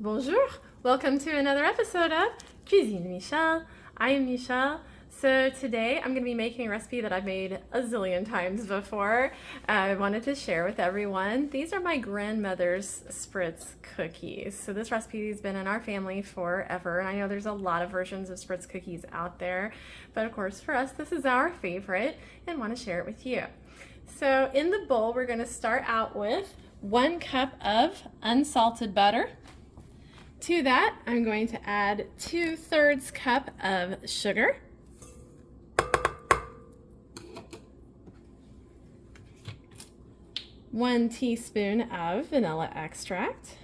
Bonjour! Welcome to another episode of Cuisine Michel. I am Michel. So today I'm going to be making a recipe that I've made a zillion times before. I wanted to share with everyone. These are my grandmother's Spritz cookies. So this recipe has been in our family forever, and I know there's a lot of versions of Spritz cookies out there, but of course for us this is our favorite and want to share it with you. So in the bowl we're going to start out with 1 cup of unsalted butter. To that, I'm going to add 2/3 cup of sugar, 1 teaspoon of vanilla extract,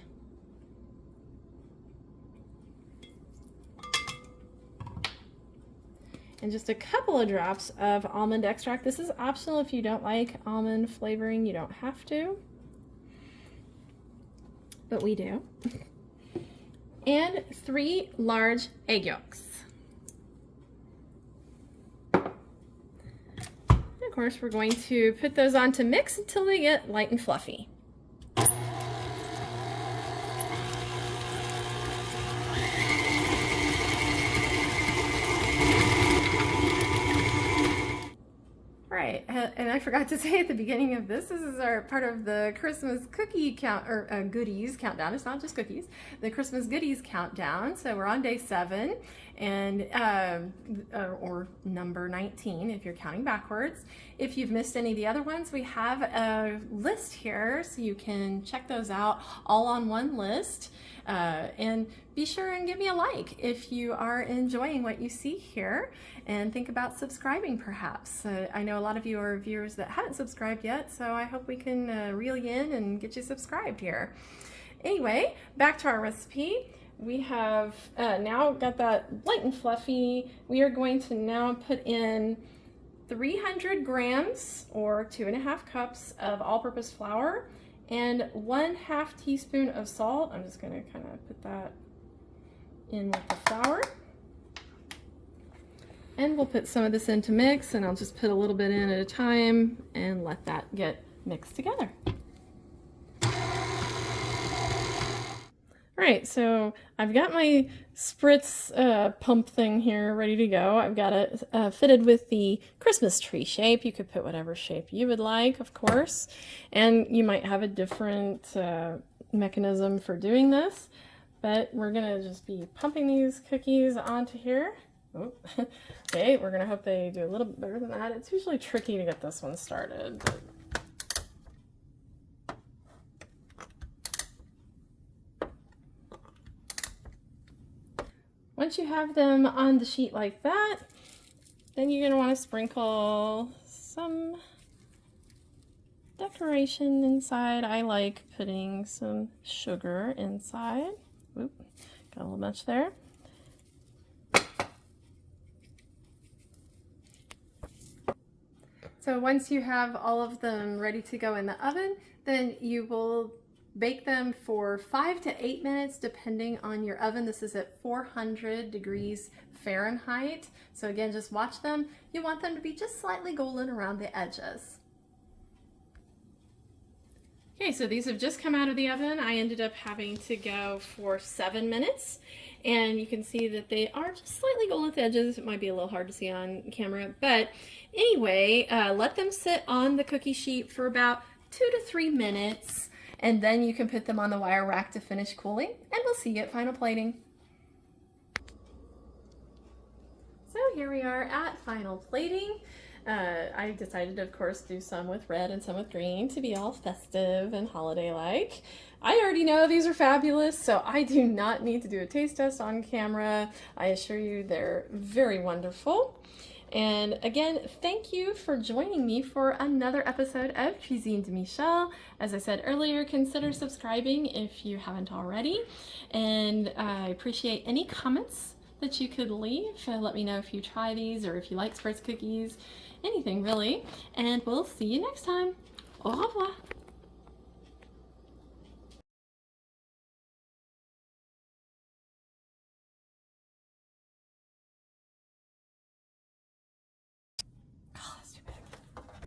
and just a couple of drops of almond extract. This is optional if you don't like almond flavoring, you don't have to, but we do. And 3 large egg yolks. And of course, we're going to put those on to mix until they get light and fluffy. Right, and I forgot to say at the beginning of this is our part of the Christmas cookie count, or goodies countdown. It's not just cookies, the Christmas goodies countdown. So we're on day 7, and or number 19 if you're counting backwards. If you've missed any of the other ones, we have a list here so you can check those out all on one list. And be sure and give me a like if you are enjoying what you see here, and think about subscribing perhaps. I know a lot of you are viewers that haven't subscribed yet, so I hope we can reel you in and get you subscribed here. Anyway, back to our recipe. We have now got that light and fluffy. We are going to now put in 300 grams or 2.5 cups of all-purpose flour and 1/2 teaspoon of salt. I'm just going to kind of put that in with the flour. And we'll put some of this in to mix, and I'll just put a little bit in at a time and let that get mixed together. All right, so I've got my Spritz pump thing here ready to go. I've got it fitted with the Christmas tree shape. You could put whatever shape you would like, of course, and you might have a different mechanism for doing this, but we're gonna just be pumping these cookies onto here. Oh. Okay, we're gonna hope they do a little bit better than that. It's usually tricky to get this one started, but once you have them on the sheet like that, then you're going to want to sprinkle some decoration inside. I like putting some sugar inside. Oop, got a little much there. So once you have all of them ready to go in the oven, then you will bake them for 5 to 8 minutes depending on your oven. This is at 400 degrees Fahrenheit. So again, just watch them. You want them to be just slightly golden around the edges. Okay, so these have just come out of the oven. I ended up having to go for 7 minutes, and you can see that they are just slightly golden at the edges. It might be a little hard to see on camera, but anyway, let them sit on the cookie sheet for about 2 to 3 minutes, and then you can put them on the wire rack to finish cooling, and we'll see you at final plating. So here we are at final plating. I decided to, of course, do some with red and some with green to be all festive and holiday-like. I already know these are fabulous, so I do not need to do a taste test on camera. I assure you they're very wonderful. And again, thank you for joining me for another episode of Cuisine de Michel. As I said earlier, consider subscribing if you haven't already. And I appreciate any comments that you could leave. Let me know if you try these or if you like Spritz cookies, anything really. And we'll see you next time. Au revoir.